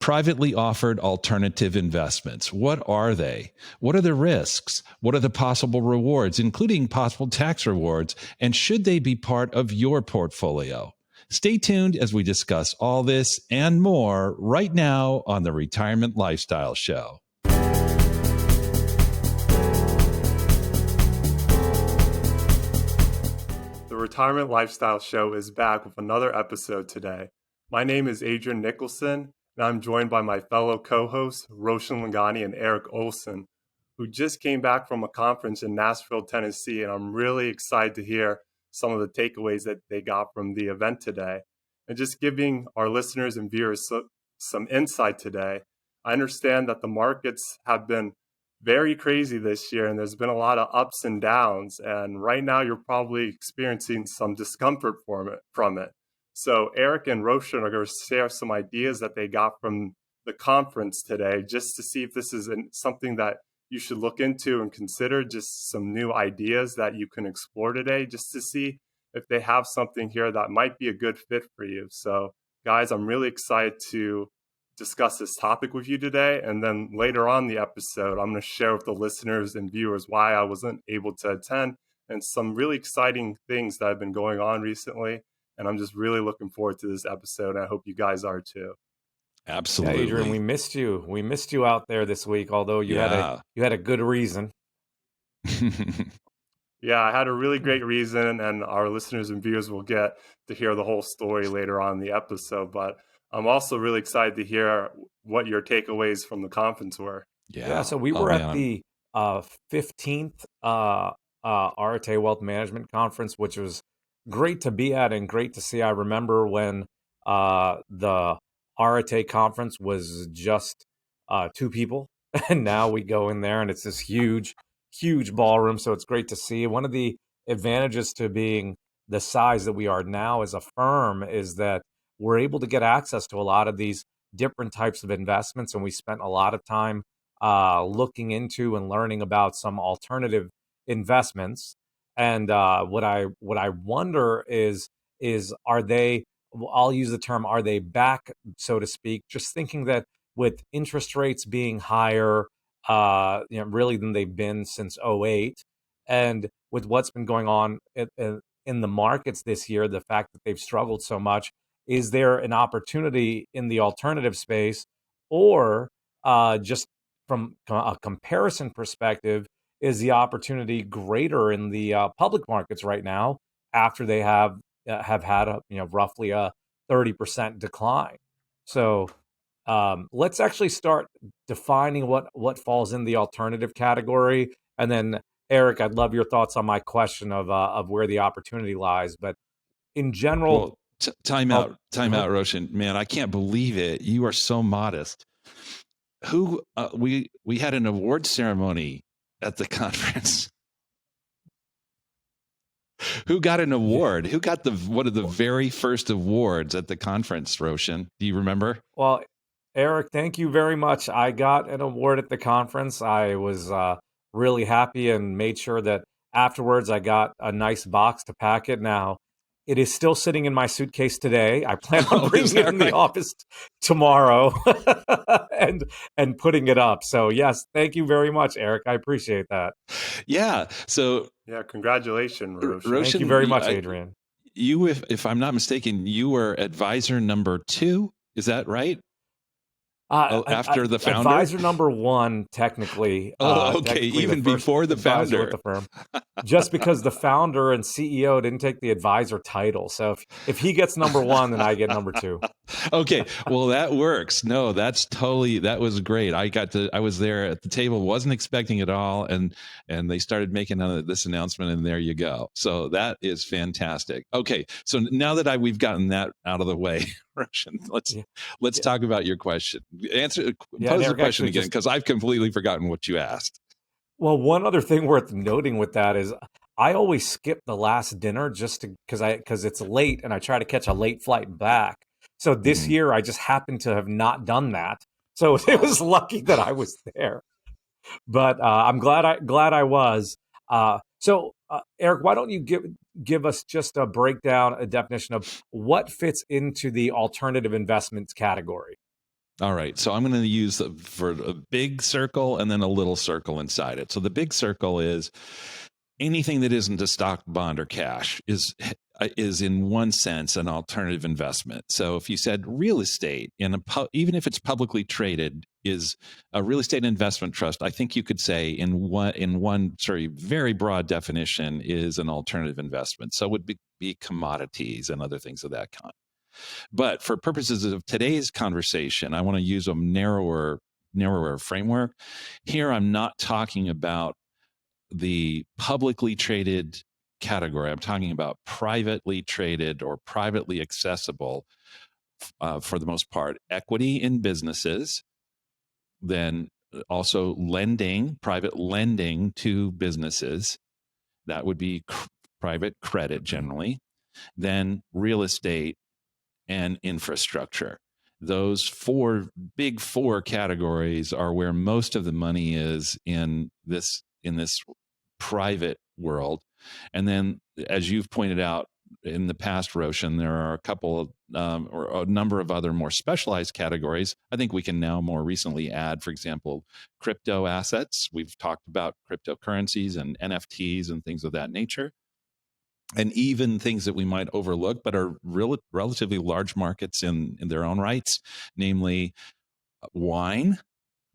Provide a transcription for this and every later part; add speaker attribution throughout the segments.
Speaker 1: Privately offered alternative investments. What are they? What are the risks? What are the possible rewards, including possible tax rewards? And should they be part of your portfolio? Stay tuned as we discuss all this and more right now on the Retirement Lifestyle Show.
Speaker 2: The Retirement Lifestyle Show is back with another episode today. My name is Adrian Nicholson, and I'm joined by my fellow co-hosts, Roshan Loungani and Erik Olson, who just came back from a conference in Nashville, Tennessee, and I'm really excited to hear some of the takeaways that they got from the event today. And just giving our listeners and viewers some insight today, I understand that the markets have been very crazy this year, and there's been a lot of ups and downs. And right now, you're probably experiencing some discomfort from it. So Erik and Roshan are going to share some ideas that they got from the conference today, just to see if this is something that you should look into and consider, just some new ideas that you can explore today, just to see if they have something here that might be a good fit for you. So guys, I'm really excited to discuss this topic with you today. And then later on the episode, I'm going to share with the listeners and viewers why I wasn't able to attend and some really exciting things that have been going on recently. And I'm just really looking forward to this episode. I hope you guys are too.
Speaker 1: Absolutely.
Speaker 3: Yeah, Adrian, we missed you. We missed you out there this week, although you had a good reason.
Speaker 2: Yeah, I had a really great reason, and our listeners and viewers will get to hear the whole story later on in the episode. But I'm also really excited to hear what your takeaways from the conference were.
Speaker 3: Yeah, so we were at the 15th Arete Wealth Management Conference, which was great to be at and great to see. I remember when the Arete conference was just 2 people, and now we go in there and it's this huge ballroom. So it's great to see. One of the advantages to being the size that we are now as a firm is that we're able to get access to a lot of these different types of investments. And we spent a lot of time looking into and learning about some alternative investments. And what I wonder is are they, I'll use the term, are they back, so to speak, just thinking that with interest rates being higher, really than they've been since '08, and with what's been going on in the markets this year, the fact that they've struggled so much, is there an opportunity in the alternative space, or just from a comparison perspective, is the opportunity greater in the public markets right now after they have had roughly a 30% decline? So let's actually start defining what falls in the alternative category, and then Erik, I'd love your thoughts on my question of where the opportunity lies. But in general,
Speaker 1: time out, Roshan. Man, I can't believe it. You are so modest. Who we had an award ceremony at the conference. Who got an award? Who got one of the very first awards at the conference, Roshan? Do you remember?
Speaker 3: Well, Erik, thank you very much. I got an award at the conference. I was really happy and made sure that afterwards I got a nice box to pack it. Now, it is still sitting in my suitcase today. I plan on bringing it in the office tomorrow and putting it up. So yes, thank you very much, Erik. I appreciate that.
Speaker 1: Yeah. So
Speaker 2: congratulations, Roshan.
Speaker 3: Thank you very much, Adrian.
Speaker 1: You, if I'm not mistaken, you were advisor number 2. Is that right? After the founder?
Speaker 3: Advisor number 1, technically.
Speaker 1: Okay.
Speaker 3: Technically
Speaker 1: even before the founder.
Speaker 3: With the firm. Just because the founder and CEO didn't take the advisor title. So if he gets number 1, then I get number 2.
Speaker 1: Okay. Well, that works. No, that was great. I was there at the table, wasn't expecting it all. And they started making this announcement, and there you go. So that is fantastic. Okay. So now that we've gotten that out of the way, Roshan, let's talk about your question. Pose the question again, because I've completely forgotten what you asked.
Speaker 3: Well, one other thing worth noting with that is I always skip the last dinner just because it's late and I try to catch a late flight back. So this year I just happened to have not done that. So it was lucky that I was there. But I'm glad I was. So Erik, why don't you give us just a breakdown, a definition of what fits into the alternative investments category?
Speaker 1: All right. So I'm going to use for a big circle and then a little circle inside it. So the big circle is anything that isn't a stock, bond, or cash is in one sense an alternative investment. So if you said real estate even if it's publicly traded is a real estate investment trust, I think you could say in one sorry very broad definition is an alternative investment. So it would be commodities and other things of that kind. But for purposes of today's conversation, I want to use a narrower framework. Here, I'm not talking about the publicly traded category. I'm talking about privately traded or privately accessible, for the most part, equity in businesses, then also private lending to businesses. That would be private credit generally. Then real estate and infrastructure. Those big four categories are where most of the money is in this private world. And then, as you've pointed out in the past, Roshan, there are a couple of or a number of other more specialized categories. I think we can now more recently add, for example, crypto assets. We've talked about cryptocurrencies and NFTs and things of that nature, and even things that we might overlook but are relatively large markets in their own rights, namely wine,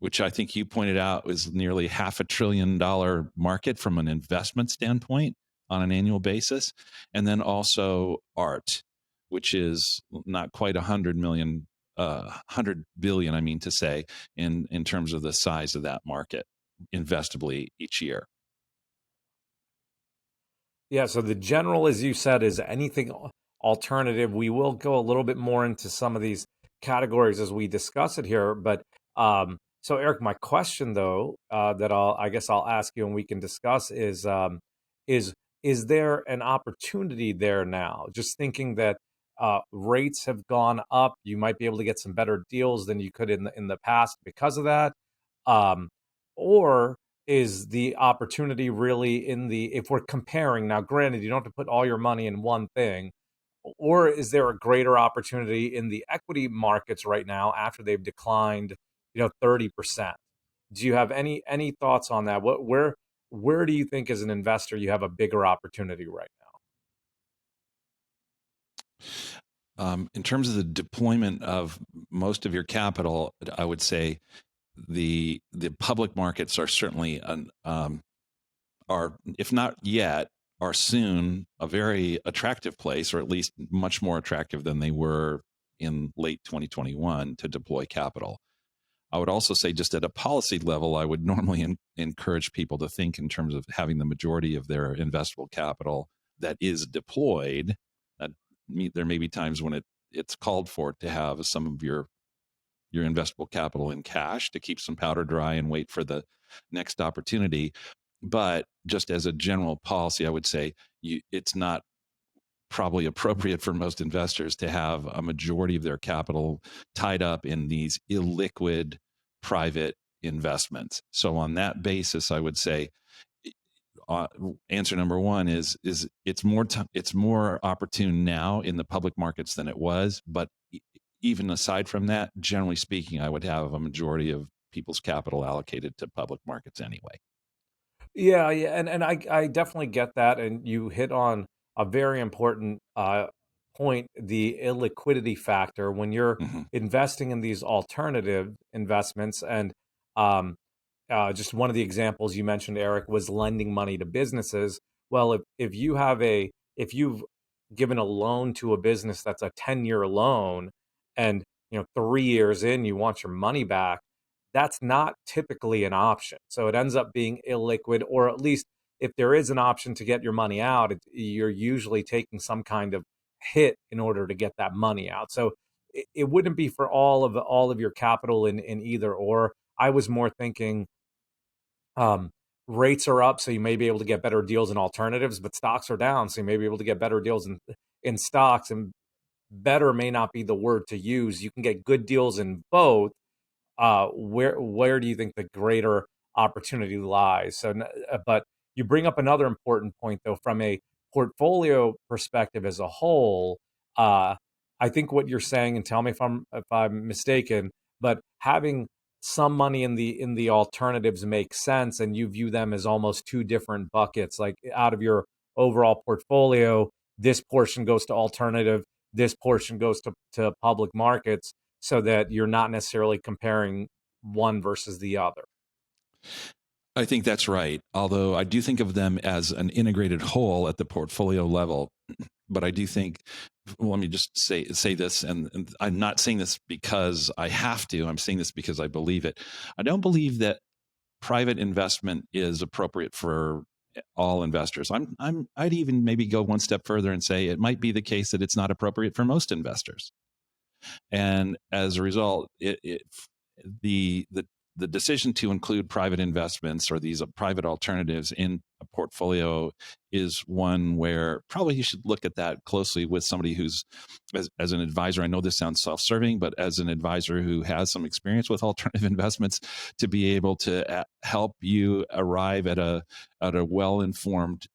Speaker 1: which I think you pointed out is nearly $500 billion market from an investment standpoint on an annual basis, and then also art, which is not quite 100 billion, I mean to say, in terms of the size of that market investably each year.
Speaker 3: Yeah, so the general, as you said, is anything alternative. We will go a little bit more into some of these categories as we discuss it here. But so, Erik, my question though, that I guess I'll ask you and we can discuss is is there an opportunity there now? Just thinking that rates have gone up, you might be able to get some better deals than you could in the past because of that, um, or is the opportunity really in if we're comparing now, granted, you don't have to put all your money in one thing, or is there a greater opportunity in the equity markets right now after they've declined, 30%? Do you have any thoughts on that? Where do you think as an investor you have a bigger opportunity right
Speaker 1: now? In terms of the deployment of most of your capital, I would say the public markets are certainly are, if not yet, are soon a very attractive place, or at least much more attractive than they were in late 2021 to deploy capital. I would also say, just at a policy level, I would normally encourage people to think in terms of having the majority of their investable capital that is deployed. There may be times when it's called for to have some of your investable capital in cash to keep some powder dry and wait for the next opportunity. But just as a general policy, I would say it's not probably appropriate for most investors to have a majority of their capital tied up in these illiquid private investments. So on that basis, I would say answer number one is it's more opportune now in the public markets than it was. But even aside from that, generally speaking, I would have a majority of people's capital allocated to public markets anyway.
Speaker 3: Yeah, and I definitely get that, and you hit on a very important point, the illiquidity factor when you're investing in these alternative investments. And just one of the examples you mentioned, Erik, was lending money to businesses. Well, if you've given a loan to a business that's a 10-year loan, and 3 years in you want your money back, that's not typically an option. So it ends up being illiquid, or at least if there is an option to get your money out, you're usually taking some kind of hit in order to get that money out. So it wouldn't be for all of your capital in either or. I was more thinking rates are up, so you may be able to get better deals in alternatives, but stocks are down, so you may be able to get better deals in stocks. And better may not be the word to use. You can get good deals in both. Where do you think the greater opportunity lies? So, but you bring up another important point, though, from a portfolio perspective as a whole. I think what you're saying, and tell me if I'm mistaken, but having some money in the alternatives makes sense, and you view them as almost two different buckets. Like out of your overall portfolio, this portion goes to alternative, this portion goes to public markets, so that you're not necessarily comparing one versus the other.
Speaker 1: I think that's right. Although I do think of them as an integrated whole at the portfolio level. But I do think, well, let me just say this, and I'm not saying this because I have to. I'm saying this because I believe it. I don't believe that private investment is appropriate for all investors. I'd even maybe go one step further and say it might be the case that it's not appropriate for most investors. And as a result, the decision to include private investments or these private alternatives in a portfolio is one where probably you should look at that closely with somebody who's, as an advisor. I know this sounds self-serving, but as an advisor who has some experience with alternative investments, to be able to help you arrive at a well-informed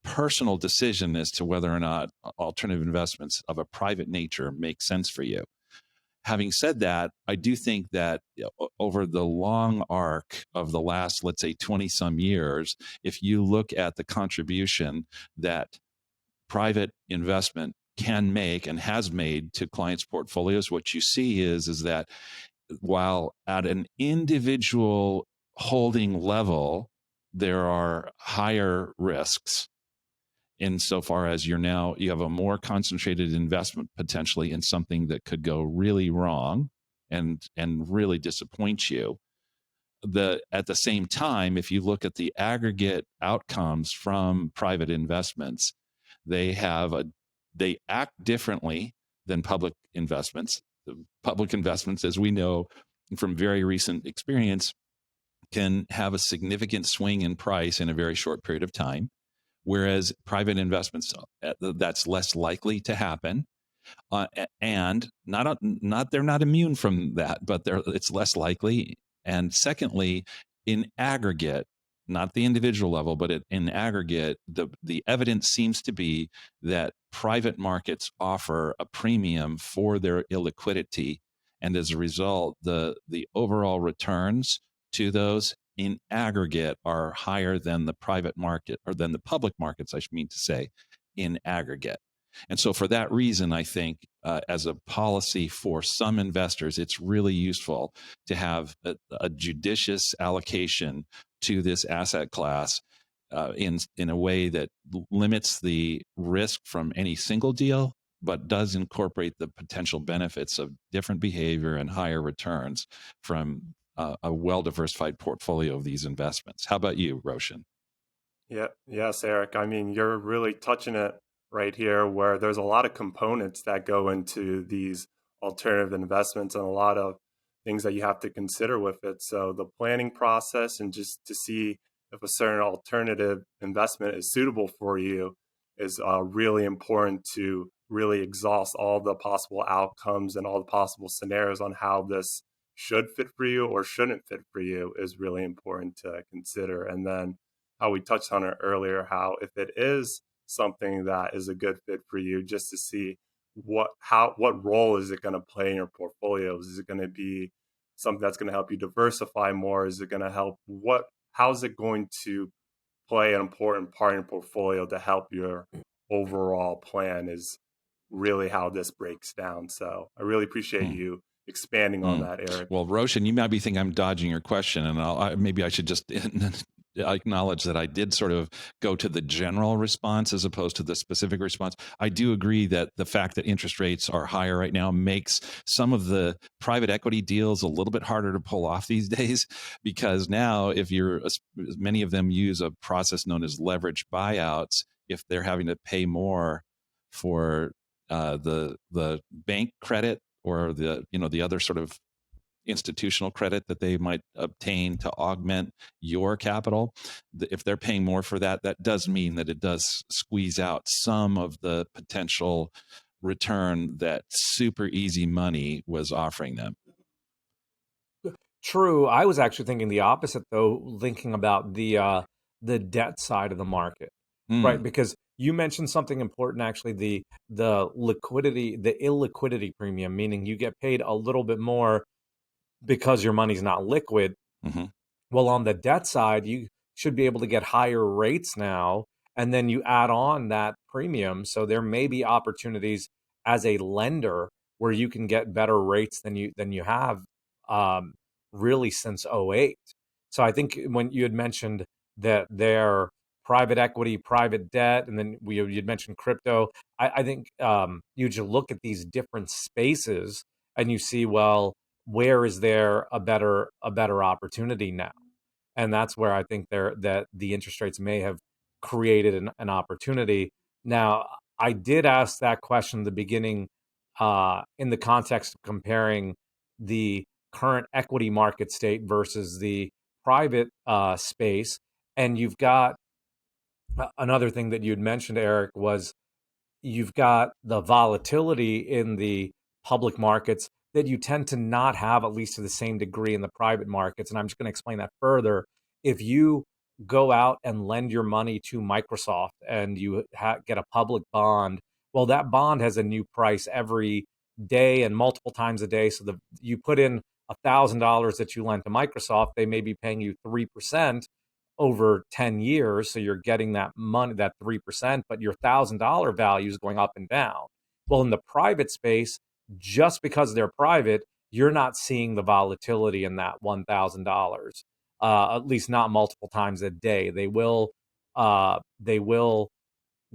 Speaker 1: personal decision as to whether or not alternative investments of a private nature make sense for you. Having said that, I do think that over the long arc of the last, let's say, 20 some years, if you look at the contribution that private investment can make and has made to clients' portfolios, what you see is that while at an individual holding level, there are higher risks, insofar as you have a more concentrated investment potentially in something that could go really wrong and really disappoint you. At the same time, if you look at the aggregate outcomes from private investments, they act differently than public investments. Public investments, as we know from very recent experience, can have a significant swing in price in a very short period of time. Whereas private investments, that's less likely to happen, and they're not immune from that, but it's less likely. And secondly, in aggregate, not the individual level, but in aggregate, the evidence seems to be that private markets offer a premium for their illiquidity, and as a result, the overall returns to those in aggregate are higher than the private market, or than the public markets, I mean to say, in aggregate. And so for that reason, I think as a policy for some investors, it's really useful to have a judicious allocation to this asset class in a way that limits the risk from any single deal, but does incorporate the potential benefits of different behavior and higher returns from a well-diversified portfolio of these investments. How about you, Roshan?
Speaker 2: Yeah, yes, Erik. I mean, you're really touching it right here, where there's a lot of components that go into these alternative investments and a lot of things that you have to consider with it. So the planning process and just to see if a certain alternative investment is suitable for you is really important to really exhaust all the possible outcomes and all the possible scenarios on how this should fit for you or shouldn't fit for you is really important to consider. And then how we touched on it earlier, how if it is something that is a good fit for you, just to see what role is it going to play in your portfolios? Is it going to be something that's going to help you diversify more? Is it going to help how is it going to play an important part in your portfolio to help your overall plan is really how this breaks down. So I really appreciate you expanding on that, Erik.
Speaker 1: Well, Roshan, you might be thinking I'm dodging your question, and maybe I should just acknowledge that I did sort of go to the general response as opposed to the specific response. I do agree that the fact that interest rates are higher right now makes some of the private equity deals a little bit harder to pull off these days, because now many of them use a process known as leverage buyouts. If they're having to pay more for the bank credit or the other sort of institutional credit that they might obtain to augment your capital, if they're paying more for that, that does mean that it does squeeze out some of the potential return that super easy money was offering them.
Speaker 3: True. I was actually thinking the opposite, though, thinking about the debt side of the market, right? Because you mentioned something important, actually, the illiquidity premium, meaning you get paid a little bit more because your money's not liquid.
Speaker 1: Mm-hmm.
Speaker 3: Well, on the debt side, you should be able to get higher rates now, and then you add on that premium. So there may be opportunities as a lender where you can get better rates than you have um, really since '08. So I think when you had mentioned that they're private equity, private debt, and then you'd mentioned crypto. I think you just look at these different spaces and you see, well, where is there a better opportunity now? And that's where I think that the interest rates may have created an opportunity. Now, I did ask that question in the beginning in the context of comparing the current equity market state versus the private space. And you've got another thing that you'd mentioned, Erik, was you've got the volatility in the public markets that you tend to not have, at least to the same degree, in the private markets. And I'm just going to explain that further. If you go out and lend your money to Microsoft and you get a public bond, well, that bond has a new price every day and multiple times a day. So you put in $1,000 that you lent to Microsoft, they may be paying you 3% over 10 years. So you're getting that money, that 3%, but your $1,000 value is going up and down. Well, in the private space, just because they're private, you're not seeing the volatility in that $1,000, at least not multiple times a day. They will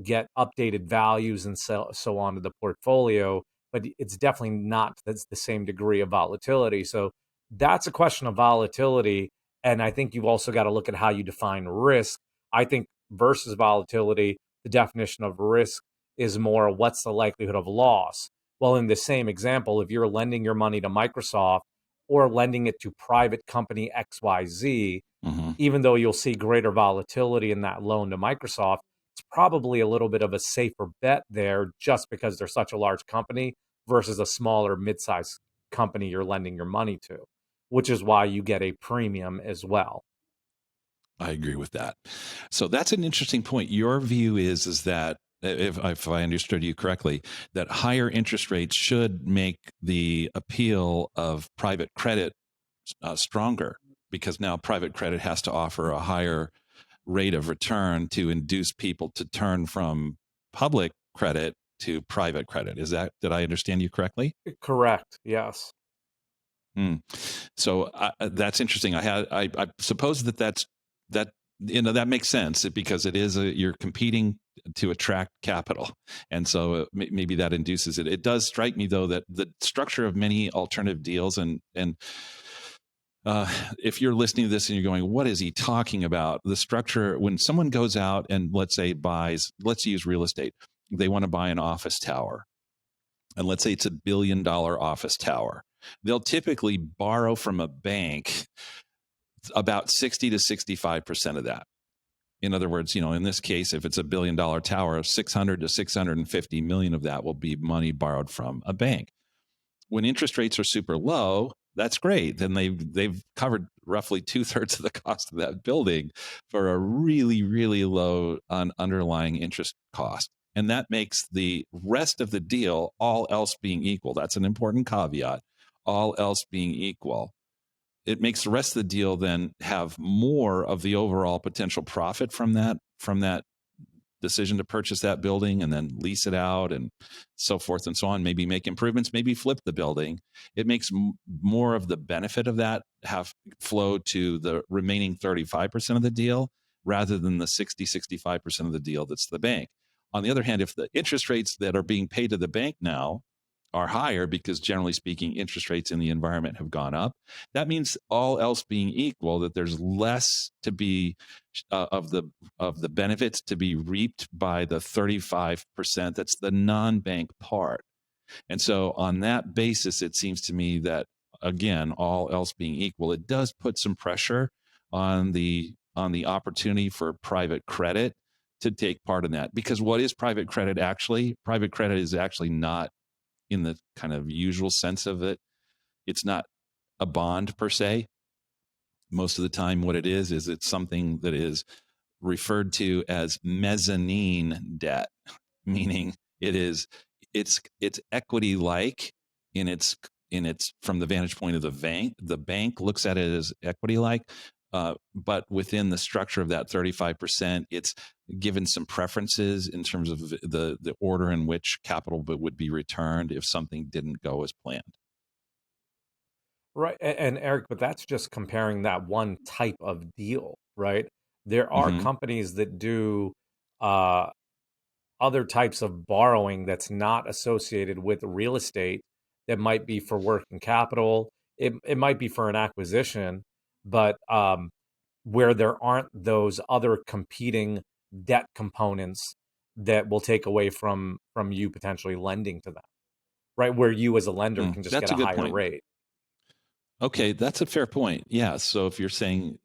Speaker 3: get updated values and so on to the portfolio, but it's definitely not that's the same degree of volatility. So that's a question of volatility. And I think you've also got to look at how you define risk. I think versus volatility, the definition of risk is more what's the likelihood of loss. Well, in the same example, if you're lending your money to Microsoft or lending it to private company XYZ,
Speaker 1: Mm-hmm.
Speaker 3: even though you'll see greater volatility in that loan to Microsoft, it's probably a little bit of a safer bet there just because they're such a large company versus a smaller mid-sized company you're lending your money to, which is why you get a premium as well.
Speaker 1: I agree with that. So that's an interesting point. Your view is that if I understood you correctly, that higher interest rates should make the appeal of private credit stronger, because now private credit has to offer a higher rate of return to induce people to turn from public credit to private credit. Did I understand you correctly?
Speaker 3: Correct. Yes.
Speaker 1: So that's interesting. I suppose that that makes sense because it is you're competing to attract capital, and so maybe that induces it. It does strike me though that the structure of many alternative deals and if you're listening to this and you're going, what is he talking about? The structure, when someone goes out and let's use real estate, they want to buy an office tower. And let's say it's $1 billion office tower. They'll typically borrow from a bank about 60 to 65% of that. In other words, in this case, if it's $1 billion tower, 600 to 650 million of that will be money borrowed from a bank. When interest rates are super low, that's great. Then they've covered roughly 2/3 of the cost of that building for a really, really low underlying interest cost. And that makes the rest of the deal, all else being equal. That's an important caveat. All else being equal, it makes the rest of the deal then have more of the overall potential profit from that decision to purchase that building and then lease it out and so forth and so on, maybe make improvements, maybe flip the building. It makes more of the benefit of that have flow to the remaining 35% of the deal rather than the 65% of the deal that's the bank. On the other hand, if the interest rates that are being paid to the bank now are higher because generally speaking, interest rates in the environment have gone up, that means all else being equal, that there's less to be of the benefits to be reaped by the 35% that's the non-bank part. And so on that basis, it seems to me that, again, all else being equal, it does put some pressure on the opportunity for private credit to take part in that. Because what is private credit actually? Private credit is actually not, in the kind of usual sense of it, it's not a bond per se. Most of the time what it is it's something that is referred to as mezzanine debt, meaning it's equity like in its from the vantage point of the bank. The bank looks at it as equity-like, but within the structure of that 35%, it's given some preferences in terms of the order in which capital would be returned if something didn't go as planned.
Speaker 3: Right. And Eric, but that's just comparing that one type of deal, right? There are companies that do other types of borrowing that's not associated with real estate, that might be for working capital. It might be for an acquisition, but where there aren't those other competing debt components that will take away from you potentially lending to them, right? Where you as a lender can just
Speaker 1: That's
Speaker 3: get
Speaker 1: a
Speaker 3: a
Speaker 1: good
Speaker 3: higher
Speaker 1: point.
Speaker 3: rate.
Speaker 1: Okay, that's a fair point. Yeah. So if you're saying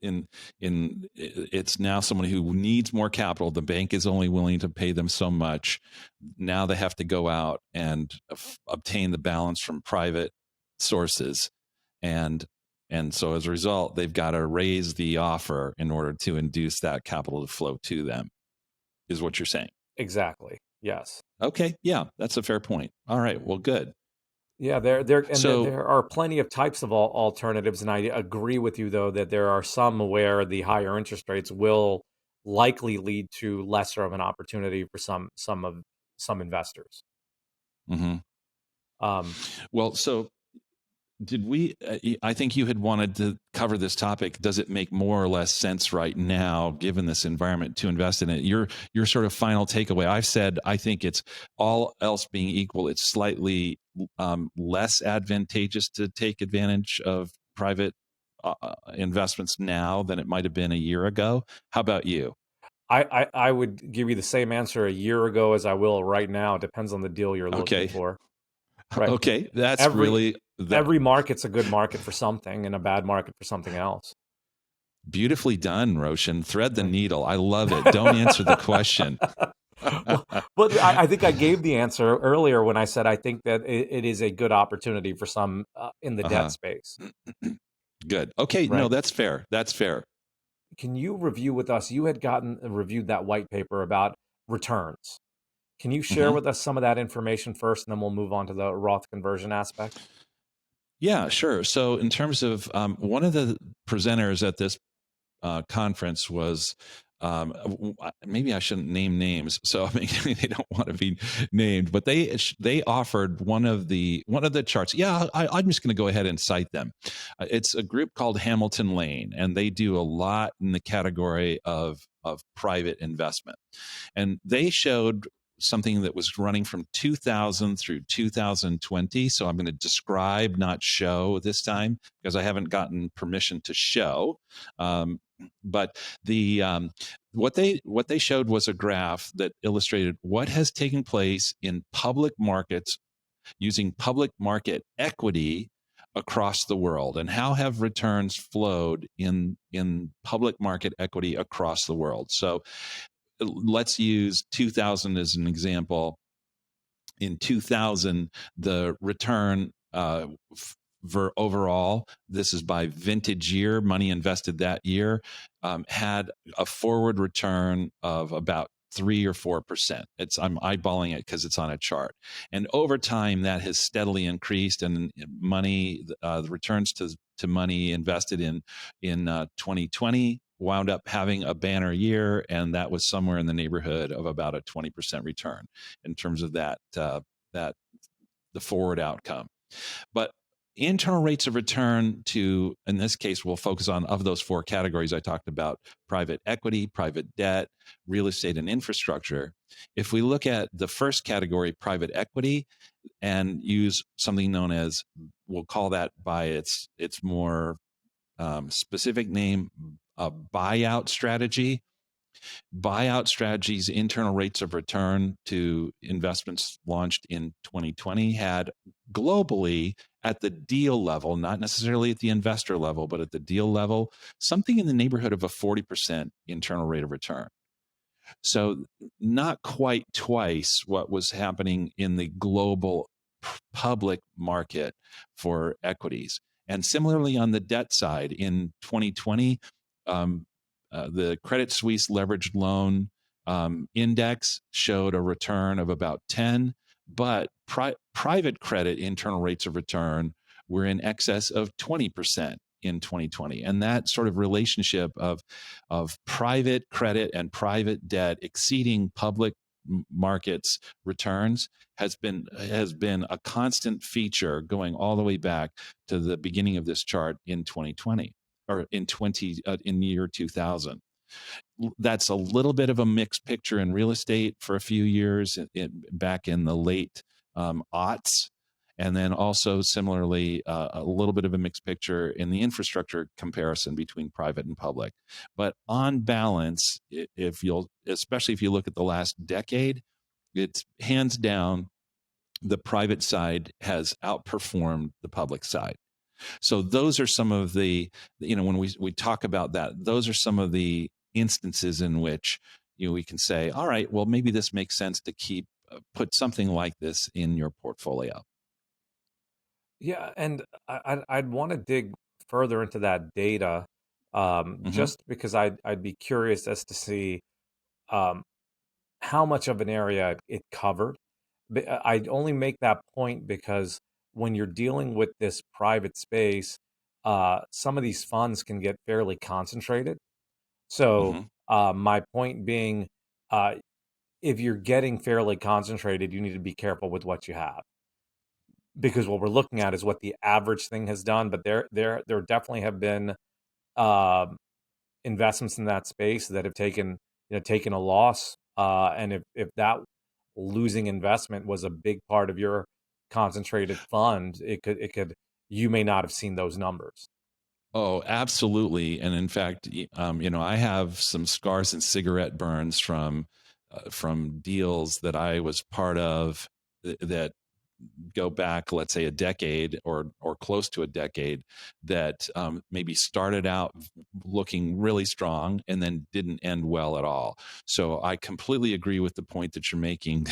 Speaker 1: it's now someone who needs more capital, the bank is only willing to pay them so much. Now they have to go out and obtain the balance from private sources, and so as a result, they've got to raise the offer in order to induce that capital to flow to them. Is what you're saying?
Speaker 3: Exactly. Yes.
Speaker 1: Okay. Yeah, that's a fair point. All right. Well, good.
Speaker 3: Yeah, there are plenty of types of alternatives, and I agree with you though that there are some where the higher interest rates will likely lead to lesser of an opportunity for some investors.
Speaker 1: Mm-hmm. Well, so did we? I think you had wanted to cover this topic. Does it make more or less sense right now, given this environment, to invest in it? Your sort of final takeaway. I've said I think it's all else being equal, it's slightly less advantageous to take advantage of private investments now than it might have been a year ago. How about you?
Speaker 3: I would give you the same answer a year ago as I will right now. It depends on the deal you're looking
Speaker 1: Okay.
Speaker 3: for. Right.
Speaker 1: Okay. That's
Speaker 3: Every
Speaker 1: really
Speaker 3: every market's a good market for something and a bad market for something else.
Speaker 1: beautifully done, Roshan. Thread the needle. I love it. Don't answer the question.
Speaker 3: But I think I gave the answer earlier when I said I think that it is a good opportunity for some in the debt space.
Speaker 1: Good. Okay.
Speaker 3: Right.
Speaker 1: No, that's fair. That's fair.
Speaker 3: Can you review with us? You had reviewed that white paper about returns. Can you share with us some of that information first, and then we'll move on to the Roth conversion aspect?
Speaker 1: Yeah, sure. So in terms of one of the presenters at this conference was maybe I shouldn't name names, so maybe they don't want to be named, but they offered one of the charts. Yeah, I'm just going to go ahead and cite them. It's a group called Hamilton Lane, and they do a lot in the category of private investment, and they showed something that was running from 2000 through 2020. So I'm going to describe, not show this time, because I haven't gotten permission to show. But the what they showed was a graph that illustrated what has taken place in public markets using public market equity across the world, and how have returns flowed in public market equity across the world. So let's use 2000 as an example. In 2000, the return overall, this is by vintage year, money invested that year, had a forward return of about 3 or 4%. I'm eyeballing it because it's on a chart. And over time, that has steadily increased, and money, the returns to money invested in 2020 wound up having a banner year, and that was somewhere in the neighborhood of about a 20% return in terms of that the forward outcome. But internal rates of return to, in this case, we'll focus on, of those four categories I talked about: private equity, private debt, real estate, and infrastructure. If we look at the first category, private equity, and use something known as, we'll call that by its more specific name, a buyout strategy. Buyout strategies' internal rates of return to investments launched in 2020 had globally, at the deal level, not necessarily at the investor level, but at the deal level, something in the neighborhood of a 40% internal rate of return. So not quite twice what was happening in the global public market for equities. And similarly, on the debt side, in 2020, the Credit Suisse leveraged loan index showed a return of about 10, but private credit internal rates of return were in excess of 20% in 2020. And that sort of relationship of private credit and private debt exceeding public markets returns has been a constant feature going all the way back to the beginning of this chart in 2020 or in the year 2000. That's a little bit of a mixed picture in real estate for a few years back in the late aughts. And then also similarly, a little bit of a mixed picture in the infrastructure comparison between private and public. But on balance, especially if you look at the last decade, it's hands down, the private side has outperformed the public side. So those are some of the, when we talk about that, those are some of the instances in which we can say, all right, well, maybe this makes sense to put something like this in your portfolio.
Speaker 3: Yeah, and I'd want to dig further into that data, just because I'd be curious as to see how much of an area it covered. I'd only make that point because when you're dealing with this private space, some of these funds can get fairly concentrated. So my point being, if you're getting fairly concentrated, you need to be careful with what you have, because what we're looking at is what the average thing has done. But there definitely have been uh, investments in that space that have taken a loss, and if that losing investment was a big part of your concentrated fund, it could you may not have seen those numbers.
Speaker 1: Oh, absolutely. And in fact, I have some scars and cigarette burns from deals that I was part of that go back, let's say, a decade or close to a decade, that maybe started out looking really strong and then didn't end well at all. So I completely agree with the point that you're making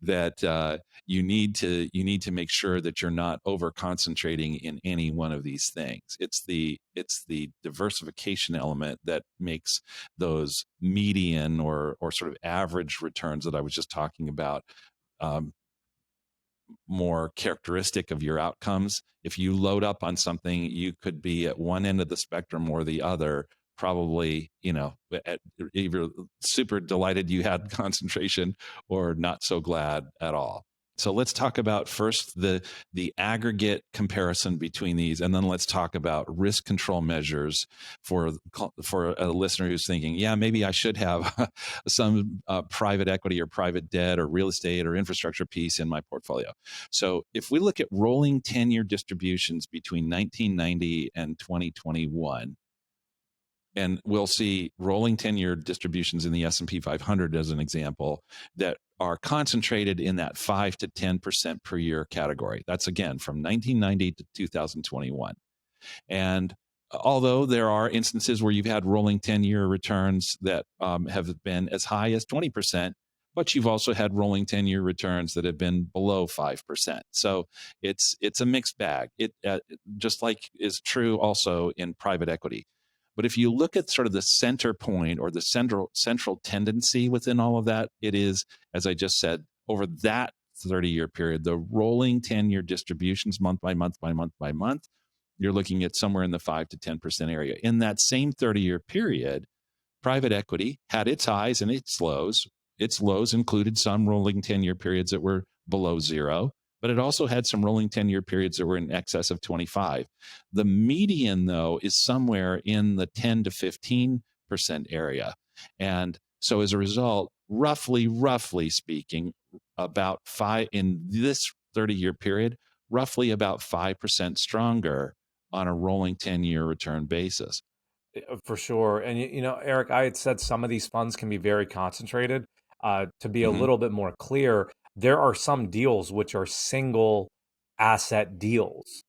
Speaker 1: that you need to make sure that you're not over concentrating in any one of these things. It's the diversification element that makes those median or sort of average returns that I was just talking about more characteristic of your outcomes. If you load up on something, you could be at one end of the spectrum or the other, probably, either super delighted you had concentration or not so glad at all. So let's talk about first the aggregate comparison between these, and then let's talk about risk control measures for a listener who's thinking, yeah, maybe I should have some private equity or private debt or real estate or infrastructure piece in my portfolio. So if we look at rolling 10-year distributions between 1990 and 2021, and we'll see rolling 10-year distributions in the S&P 500 as an example that are concentrated in that 5 to 10% per year category. That's again from 1990 to 2021. And although there are instances where you've had rolling 10-year returns that have been as high as 20%, but you've also had rolling 10-year returns that have been below 5%. So it's a mixed bag. It just like is true also in private equity. But if you look at sort of the center point or the central tendency within all of that, it is, as I just said, over that 30-year period, the rolling 10-year distributions month by month by month by month, you're looking at somewhere in the 5 to 10% area. In that same 30-year period, private equity had its highs and its lows. Its lows included some rolling 10-year periods that were below zero, but it also had some rolling 10-year periods that were in excess of 25. The median, though, is somewhere in the 10 to 15% area. And so as a result, roughly speaking, about five in this 30-year period, roughly about 5% stronger on a rolling 10-year return basis.
Speaker 3: For sure. And Erik, I had said some of these funds can be very concentrated. To be a little bit more clear, there are some deals which are single asset deals,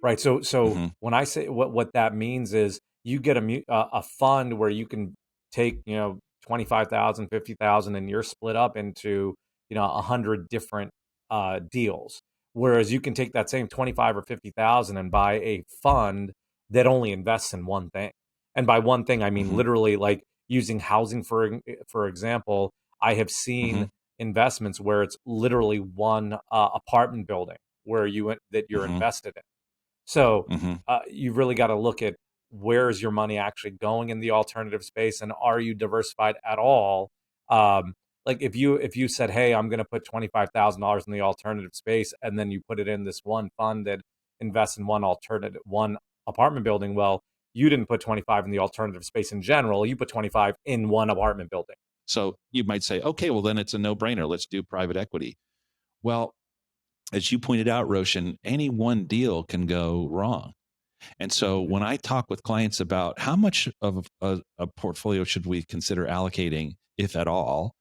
Speaker 3: right? So when I say what that means is you get a fund where you can take 25,000, 50,000, and you're split up into 100 different deals. Whereas you can take that same 25 or 50,000 and buy a fund that only invests in one thing. And by one thing, I mean literally, like using housing for example. I have seen investments where it's literally one apartment building where you're invested in. So
Speaker 1: Mm-hmm.
Speaker 3: you've really got to look at where is your money actually going in the alternative space, and are you diversified at all? Like if you said, hey, I'm going to put $25,000 in the alternative space, and then you put it in this one fund that invests in one apartment building, well, you didn't put 25 in the alternative space in general. You put 25 in one apartment building.
Speaker 1: So you might say, okay, well, then it's a no-brainer. Let's do private equity. Well, as you pointed out, Roshan, any one deal can go wrong. And so when I talk with clients about how much of a portfolio should we consider allocating, if at all,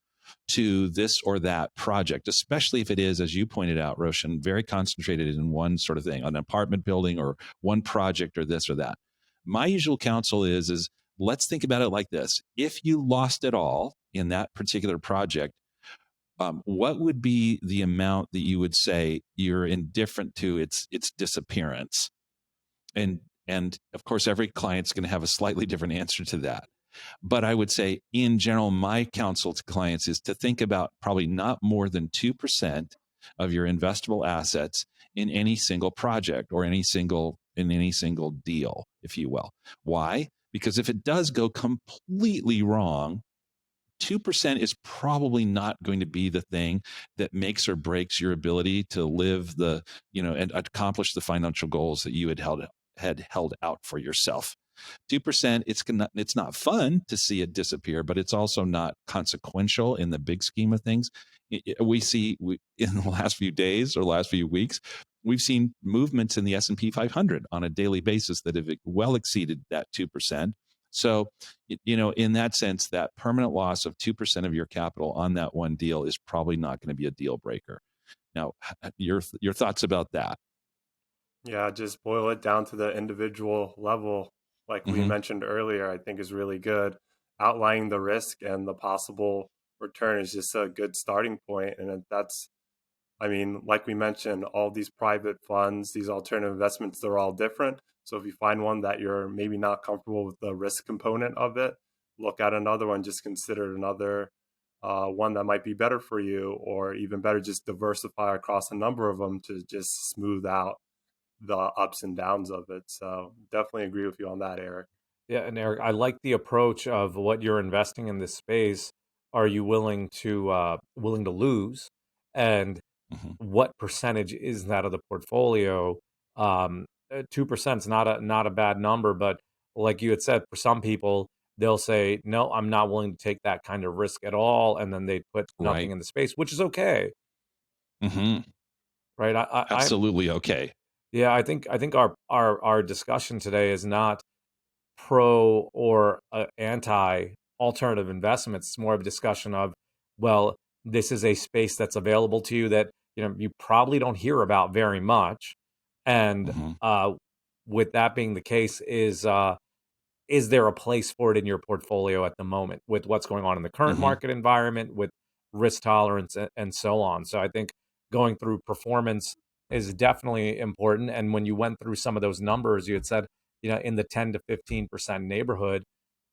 Speaker 1: to this or that project, especially if it is, as you pointed out, Roshan, very concentrated in one sort of thing, an apartment building or one project or this or that. My usual counsel is let's think about it like this. If you lost it all in that particular project, what would be the amount that you would say you're indifferent to its disappearance? And of course, every client's going to have a slightly different answer to that. But I would say, in general, my counsel to clients is to think about probably not more than 2% of your investable assets in any single project or in any single deal, if you will. Why? Because if it does go completely wrong, 2% is probably not going to be the thing that makes or breaks your ability to live and accomplish the financial goals that you had held out for yourself. 2%, it's not fun to see it disappear, but it's also not consequential in the big scheme of things. We see in the last few days or last few weeks, we've seen movements in the S&P 500 on a daily basis that have well exceeded that 2%. So, in that sense, that permanent loss of 2% of your capital on that one deal is probably not going to be a deal breaker. Now, your thoughts about that?
Speaker 2: Yeah, just boil it down to the individual level, like we
Speaker 1: Mm-hmm.
Speaker 2: mentioned earlier, I think is really good. Outlining the risk and the possible return is just a good starting point. And that's, I mean, like we mentioned, all these private funds, these alternative investments, they're all different. So if you find one that you're maybe not comfortable with the risk component of it, look at another one, just consider another one that might be better for you, or even better, just diversify across a number of them to just smooth out the ups and downs of it. So definitely agree with you on that, Erik.
Speaker 3: Yeah, and Erik, I like the approach of what you're investing in this space. Are you willing to lose, and
Speaker 1: Mm-hmm.
Speaker 3: what percentage is that of the portfolio? 2% is not a bad number, but like you had said, for some people, they'll say, "No, I'm not willing to take that kind of risk at all," and then they put nothing
Speaker 1: Right.
Speaker 3: in the space, which is okay,
Speaker 1: Mm-hmm.
Speaker 3: right? I'm
Speaker 1: Absolutely okay.
Speaker 3: Yeah, I think our discussion today is not pro or anti alternative investments. It's more of a discussion of, well, this is a space that's available to you that you probably don't hear about very much, and
Speaker 1: Mm-hmm.
Speaker 3: with that being the case, is there a place for it in your portfolio at the moment with what's going on in the current
Speaker 1: Mm-hmm.
Speaker 3: market environment with risk tolerance and so on? So I think going through performance is definitely important. And when you went through some of those numbers, you had said, in the 10 to 15% neighborhood,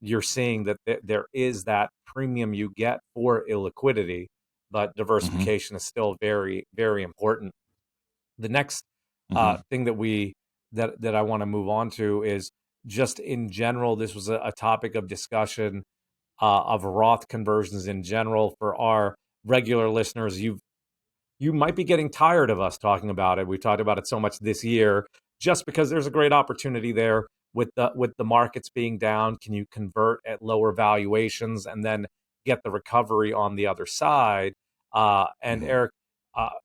Speaker 3: you're seeing that there is that premium you get for illiquidity, but
Speaker 1: Mm-hmm.
Speaker 3: diversification is still very, very important. The next
Speaker 1: Mm-hmm.
Speaker 3: thing that I want to move on to is just in general. This was a topic of discussion of Roth conversions in general for our regular listeners. You might be getting tired of us talking about it. We've talked about it so much this year, just because there's a great opportunity there with the markets being down. Can you convert at lower valuations and then get the recovery on the other side? And
Speaker 1: Mm-hmm.
Speaker 3: Erik,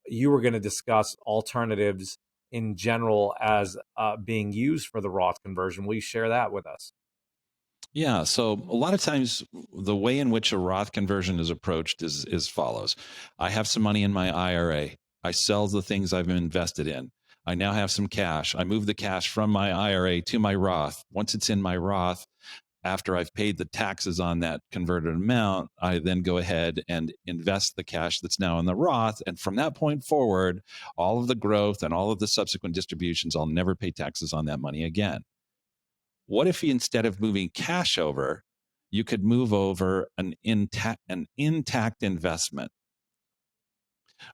Speaker 3: you were going to discuss alternatives in general as being used for the Roth conversion. Will you share that with us?
Speaker 1: Yeah. So a lot of times the way in which a Roth conversion is approached is as follows. I have some money in my IRA. I sell the things I've invested in. I now have some cash. I move the cash from my IRA to my Roth. Once it's in my Roth, after I've paid the taxes on that converted amount, I then go ahead and invest the cash that's now in the Roth. And from that point forward, all of the growth and all of the subsequent distributions, I'll never pay taxes on that money again. What if you, instead of moving cash over, you could move over an intact investment?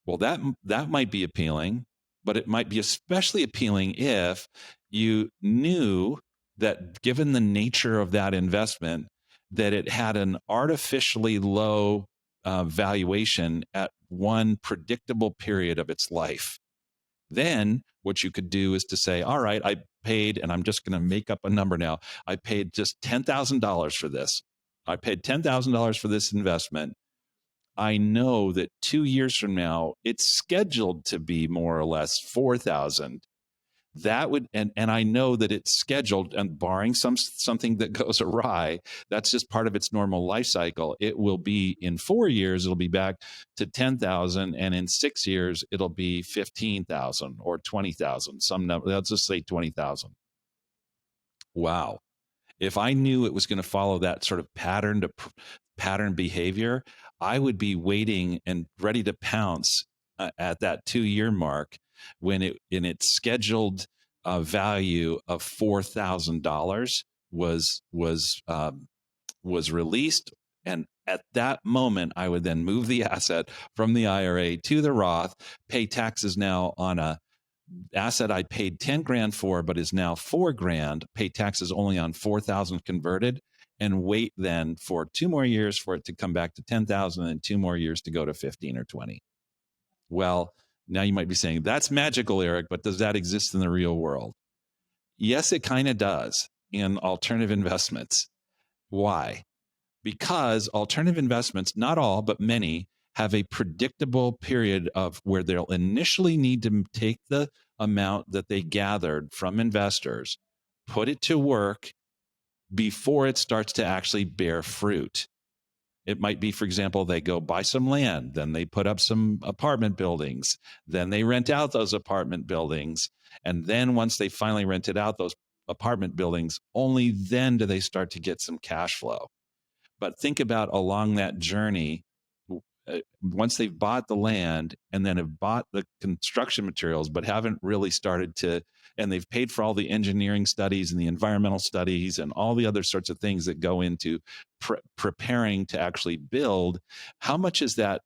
Speaker 1: Well, that might be appealing, but it might be especially appealing if you knew that given the nature of that investment, that it had an artificially low valuation at one predictable period of its life. Then what you could do is to say, all right, I paid, and I'm just going to make up a number now. I paid just $10,000 for this. I paid $10,000 for this investment. I know that 2 years from now, it's scheduled to be more or less 4,000. That would, and I know that it's scheduled, and barring something that goes awry, that's just part of its normal life cycle. It will be in 4 years, it'll be back to 10,000, and in 6 years, it'll be 15,000 or 20,000. Some number, let's just say 20,000. Wow. If I knew it was going to follow that sort of pattern behavior, I would be waiting and ready to pounce at that 2-year mark when in its scheduled value of $4,000 was released. And at that moment, I would then move the asset from the IRA to the Roth, pay taxes now on a asset I paid 10 grand for, but is now 4 grand, pay taxes only on 4,000 converted, and wait then for 2 more years for it to come back to 10,000 and 2 more years to go to 15 or 20. Well, now you might be saying, that's magical, Erik, but does that exist in the real world? Yes, it kind of does in alternative investments. Why? Because alternative investments, not all, but many, have a predictable period of where they'll initially need to take the amount that they gathered from investors, put it to work before it starts to actually bear fruit. It might be, for example, they go buy some land, then they put up some apartment buildings, then they rent out those apartment buildings. And then once they finally rented out those apartment buildings, only then do they start to get some cash flow. But think about along that journey, once they've bought the land and then have bought the construction materials, but haven't really started to, and they've paid for all the engineering studies and the environmental studies and all the other sorts of things that go into preparing to actually build, how much is that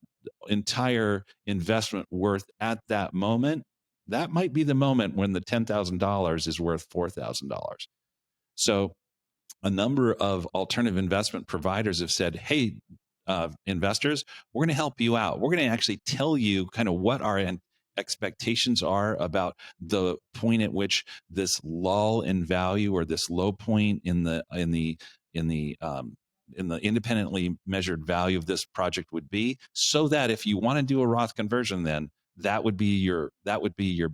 Speaker 1: entire investment worth at that moment? That might be the moment when the $10,000 is worth $4,000. So a number of alternative investment providers have said, hey, investors, we're going to help you out. We're going to actually tell you kind of what our expectations are about the point at which this lull in value or this low point in the independently measured value of this project would be, so that if you want to do a Roth conversion, then that would be your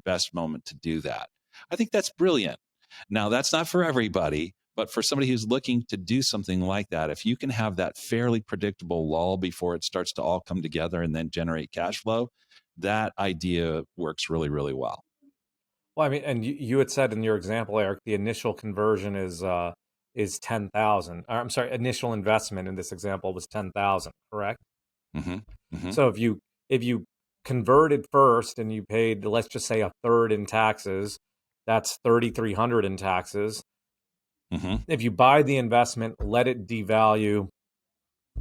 Speaker 1: best moment to do that. I think that's brilliant. Now, that's not for everybody. But for somebody who's looking to do something like that, if you can have that fairly predictable lull before it starts to all come together and then generate cash flow, that idea works really, really well.
Speaker 3: Well, I mean, and you had said in your example, Erik, the initial conversion is 10,000. I'm sorry, initial investment in this example was 10,000, correct?
Speaker 1: Mm-hmm. Mm-hmm.
Speaker 3: So if you converted first and you paid, let's just say, a third in taxes, that's 3,300 in taxes.
Speaker 1: Mm-hmm.
Speaker 3: If you buy the investment, let it devalue,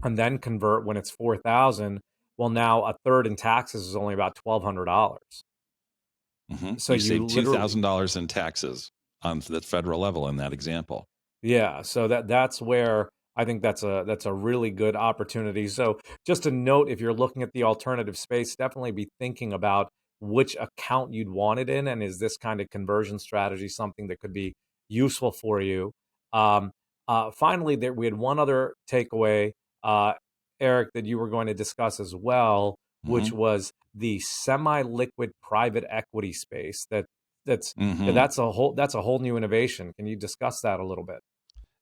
Speaker 3: and then convert when it's 4,000, well, now a third in taxes is only about $1,200.
Speaker 1: Mm-hmm.
Speaker 3: So
Speaker 1: you save $2,000 in taxes on the federal level in that example.
Speaker 3: Yeah, so that's where I think that's a really good opportunity. So just a note, if you're looking at the alternative space, definitely be thinking about which account you'd want it in, and is this kind of conversion strategy something that could be useful for you. Finally, we had one other takeaway, Erik, that you were going to discuss as well, which
Speaker 1: Mm-hmm.
Speaker 3: was the semi-liquid private equity space. That's
Speaker 1: Mm-hmm.
Speaker 3: that's a whole new innovation. Can you discuss that a little bit?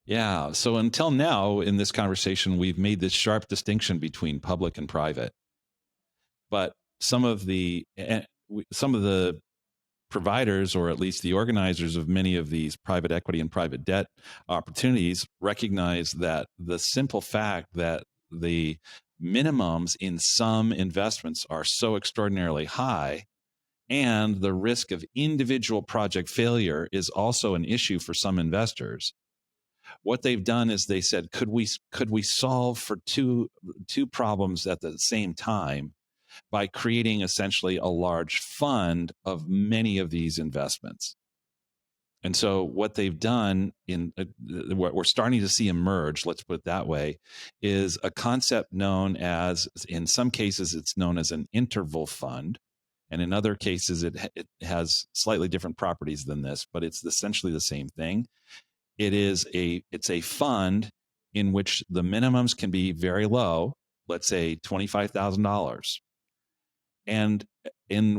Speaker 1: Yeah. So until now in this conversation, we've made this sharp distinction between public and private. But some of the providers, or at least the organizers of many of these private equity and private debt opportunities, recognize that the simple fact that the minimums in some investments are so extraordinarily high, and the risk of individual project failure is also an issue for some investors. What they've done is they said, could we solve for two problems at the same time by creating essentially a large fund of many of these investments? And so what they've done what we're starting to see emerge, let's put it that way, is a concept known as, in some cases, it's known as an interval fund. And in other cases, it has slightly different properties than this, but it's essentially the same thing. It's a fund in which the minimums can be very low, let's say $25,000. And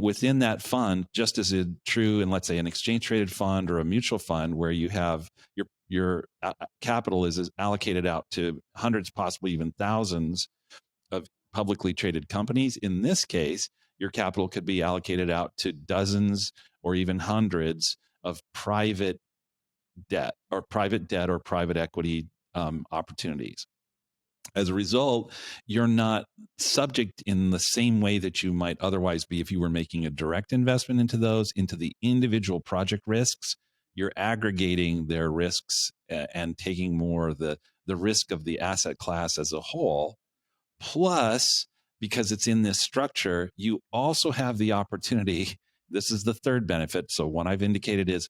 Speaker 1: within that fund, just as is true in, let's say, an exchange traded fund or a mutual fund, where you have your capital is allocated out to hundreds, possibly even thousands of publicly traded companies. In this case, your capital could be allocated out to dozens or even hundreds of private debt or private equity opportunities. As a result, you're not subject in the same way that you might otherwise be if you were making a direct investment into the individual project risks. You're aggregating their risks and taking more the risk of the asset class as a whole. Plus, because it's in this structure, you also have the opportunity. This is the third benefit. So one I've indicated is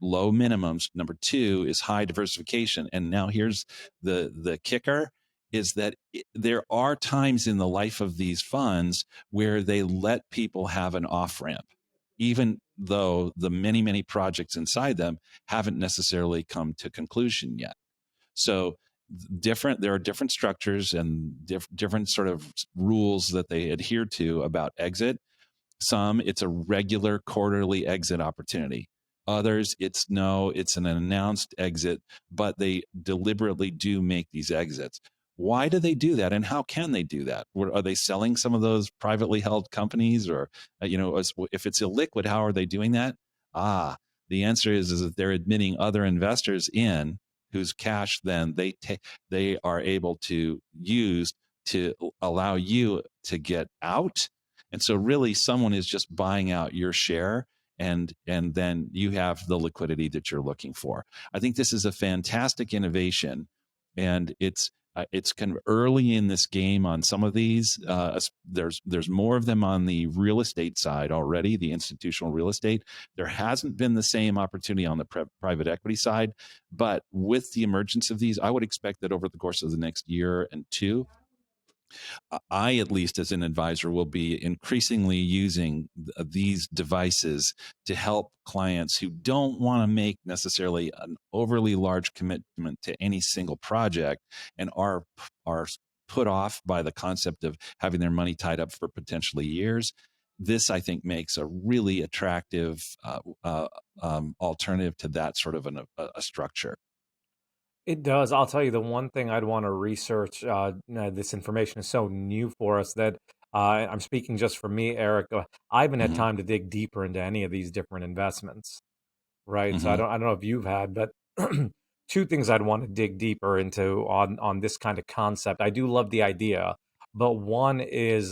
Speaker 1: low minimums. Number two is high diversification. And now here's the kicker, is that there are times in the life of these funds where they let people have an off-ramp, even though the many, many projects inside them haven't necessarily come to conclusion yet. So there are different structures and different sort of rules that they adhere to about exit. Some, it's a regular quarterly exit opportunity. Others, it's an announced exit, but they deliberately do make these exits. Why do they do that, and how can they do that? Are they selling some of those privately held companies, or if it's illiquid, how are they doing that? The answer is that they're admitting other investors in, whose cash then they are able to use to allow you to get out. And so really someone is just buying out your share, and then you have the liquidity that you're looking for. I think this is a fantastic innovation, and it's kind of early in this game on some of these. There's more of them on the real estate side already, the institutional real estate. There hasn't been the same opportunity on the private equity side, but with the emergence of these, I would expect that over the course of the next year and two, I, at least as an advisor, will be increasingly using these devices to help clients who don't want to make necessarily an overly large commitment to any single project and are put off by the concept of having their money tied up for potentially years. This, I think, makes a really attractive alternative to that sort of a structure.
Speaker 3: It does. I'll tell you, the one thing I'd want to research, this information is so new for us that I'm speaking just for me, Erik. I haven't had time to dig deeper into any of these different investments, right? So I don't know if you've had, but two things I'd want to dig deeper into on this kind of concept. I do love the idea, but one is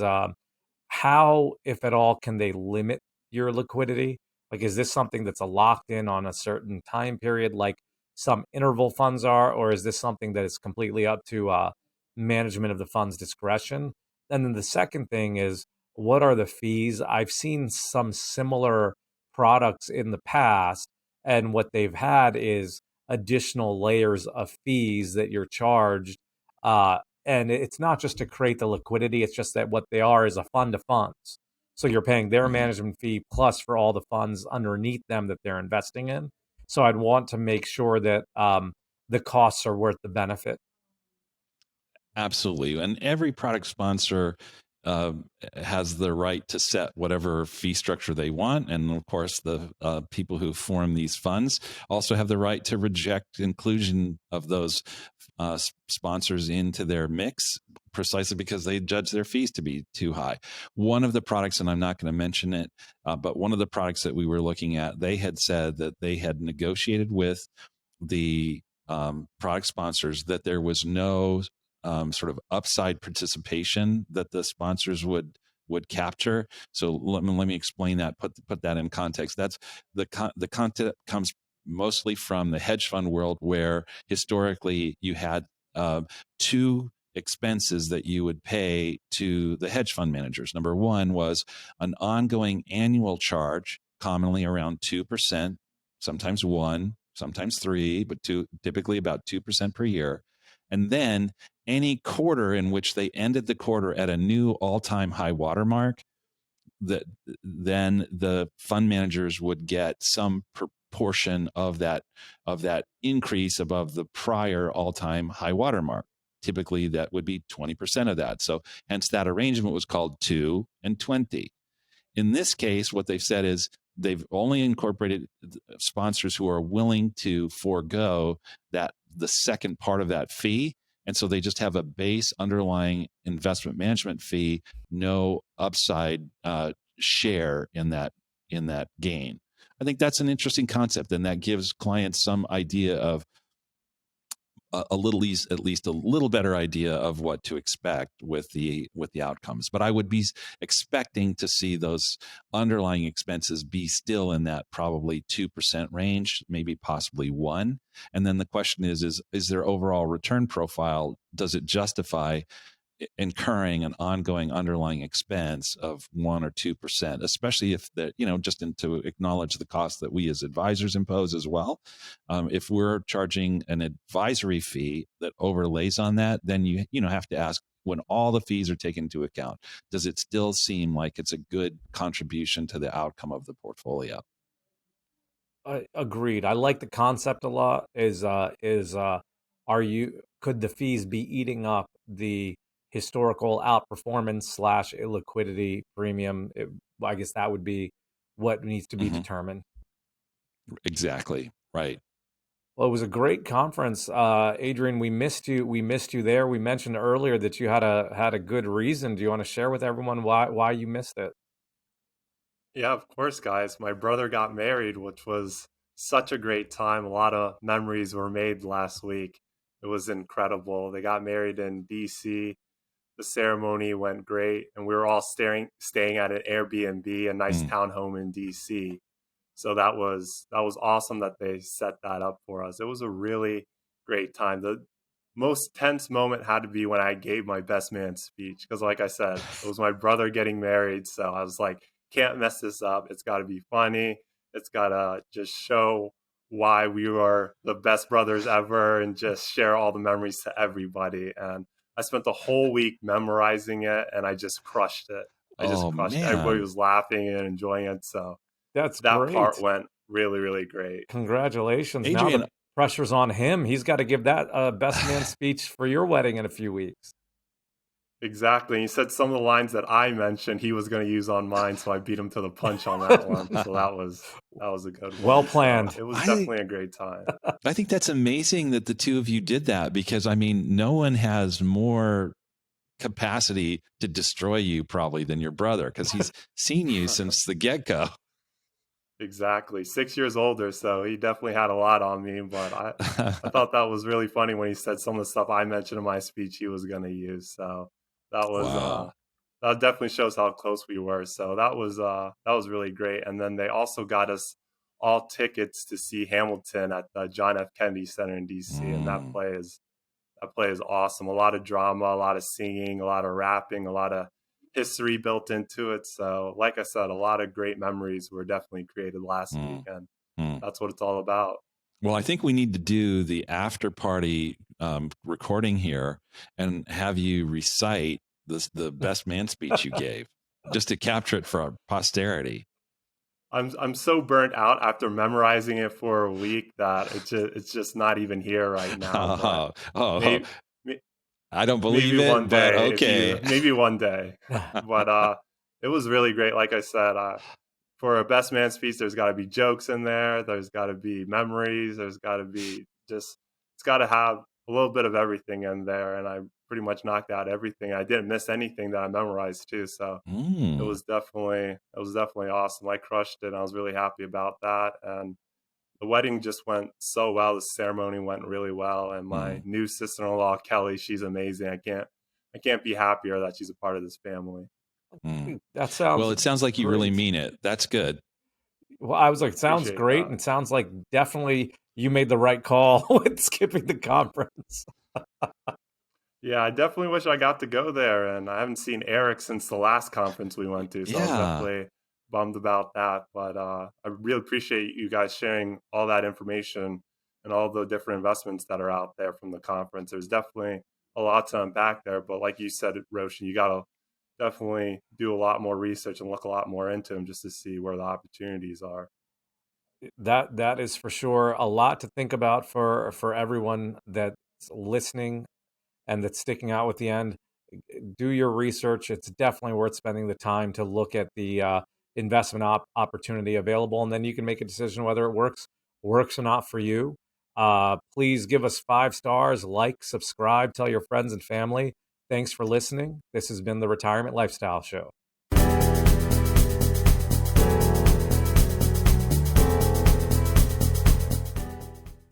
Speaker 3: how, if at all, can they limit your liquidity? Like, is this something that's locked in on a certain time period, like some interval funds are, or is this something that is completely up to management of the fund's discretion? And then the second thing is, what are the fees? I've seen some similar products in the past, and what they've had is additional layers of fees that you're charged. And it's not just to create the liquidity, it's just that what they are is a fund of funds. So you're paying their management fee plus for all the funds underneath them that they're investing in. So I'd want to make sure that the costs are worth the benefit.
Speaker 1: Absolutely. And every product sponsor has the right to set whatever fee structure they want. And of course, the people who form these funds also have the right to reject inclusion of those sponsors into their mix, precisely because they judge their fees to be too high. One of the products, and I'm not going to mention it, but one of the products that we were looking at, they had said that they had negotiated with the product sponsors that there was no sort of upside participation that the sponsors would capture. So let me explain that. Put that in context. That's the content comes mostly from the hedge fund world, where historically you had two expenses that you would pay to the hedge fund managers. Number one was an ongoing annual charge, commonly around 2%, sometimes 1, sometimes 3, but typically about 2% per year. And then any quarter in which they ended the quarter at a new all-time high watermark, then the fund managers would get some proportion of that increase above the prior all-time high watermark. Typically, that would be 20% of that. So hence that arrangement was called 2 and 20. In this case, what they've said is they've only incorporated sponsors who are willing to forego the second part of that fee. And so they just have a base underlying investment management fee, no upside share in that gain. I think that's an interesting concept, and that gives clients some idea of at least a little better idea of what to expect with the outcomes. But I would be expecting to see those underlying expenses be still in that probably 2% range, maybe possibly 1. And then the question is their overall return profile, does it justify incurring an ongoing underlying expense of 1 or 2%, especially if that, just to acknowledge the cost that we as advisors impose as well. If we're charging an advisory fee that overlays on that, then you have to ask, when all the fees are taken into account, does it still seem like it's a good contribution to the outcome of the portfolio?
Speaker 3: Agreed. I like the concept a lot. Could the fees be eating up the historical outperformance / illiquidity premium? I guess that would be what needs to be determined.
Speaker 1: Exactly. Right.
Speaker 3: Well, it was a great conference, Adrian. We missed you. We missed you there. We mentioned earlier that you had a good reason. Do you want to share with everyone why you missed it?
Speaker 2: Yeah, of course, guys. My brother got married, which was such a great time. A lot of memories were made last week. It was incredible. They got married in DC. The ceremony went great, and we were all staying at an Airbnb, a nice townhome in DC. So that was awesome that they set that up for us. It was a really great time. The most tense moment had to be when I gave my best man speech, because like I said, it was my brother getting married. So I was like, can't mess this up. It's got to be funny. It's got to just show why we were the best brothers ever and just share all the memories to everybody. And I spent the whole week memorizing it, and I just crushed it. It. Everybody was laughing and enjoying it. So
Speaker 3: that
Speaker 2: part went really, really great.
Speaker 3: Congratulations.
Speaker 1: Adrian,
Speaker 3: now the pressure's on him. He's got to give that best man speech for your wedding in a few weeks.
Speaker 2: Exactly. And he said some of the lines that I mentioned he was going to use on mine, so I beat him to the punch on that one. So that was a good one.
Speaker 3: Well planned.
Speaker 2: So it was definitely a great time.
Speaker 1: I think that's amazing that the two of you did that, because no one has more capacity to destroy you probably than your brother, because he's seen you since the get-go.
Speaker 2: Exactly. 6 years older, so he definitely had a lot on me. But I thought that was really funny when he said some of the stuff I mentioned in my speech he was going to use. So that was that definitely shows how close we were. So that was really great. And then they also got us all tickets to see Hamilton at the John F. Kennedy Center in DC, and that play is awesome. A lot of drama, a lot of singing, a lot of rapping, a lot of history built into it. So like I said, a lot of great memories were definitely created last week, and that's what it's all about.
Speaker 1: Well, I think we need to do the after party recording here and have you recite the best man speech you gave, just to capture it for our posterity.
Speaker 2: I'm so burnt out after memorizing it for a week that it's just not even here right now.
Speaker 1: I don't believe
Speaker 2: maybe
Speaker 1: it,
Speaker 2: one day,
Speaker 1: but okay.
Speaker 2: Maybe one day. But it was really great. Like I said, for a best man speech, there's got to be jokes in there. There's got to be memories. There's got to be it's got to have a little bit of everything in there. And I pretty much knocked out everything. I didn't miss anything that I memorized too. So it was definitely awesome. I crushed it. And I was really happy about that. And the wedding just went so well. The ceremony went really well. And my new sister-in-law, Kelly, she's amazing. I can't be happier that she's a part of this family.
Speaker 3: That sounds
Speaker 1: well. It sounds like you
Speaker 3: great.
Speaker 1: really mean it. That's good.
Speaker 3: Well, I was like, it sounds great, and it sounds like definitely you made the right call with skipping the conference.
Speaker 2: Yeah, I definitely wish I got to go there, and I haven't seen Erik since the last conference we went to, so I was definitely bummed about that. But I really appreciate you guys sharing all that information and all the different investments that are out there from the conference. There's definitely a lot to unpack there. But like you said, Roshan, you got to definitely do a lot more research and look a lot more into them just to see where the opportunities are.
Speaker 3: That is for sure a lot to think about for everyone that's listening and that's sticking out with the end. Do your research. It's definitely worth spending the time to look at the investment opportunity available, and then you can make a decision whether it works or not for you. Please give us 5 stars, like, subscribe, tell your friends and family. Thanks for listening. This has been the Retirement Lifestyle Show.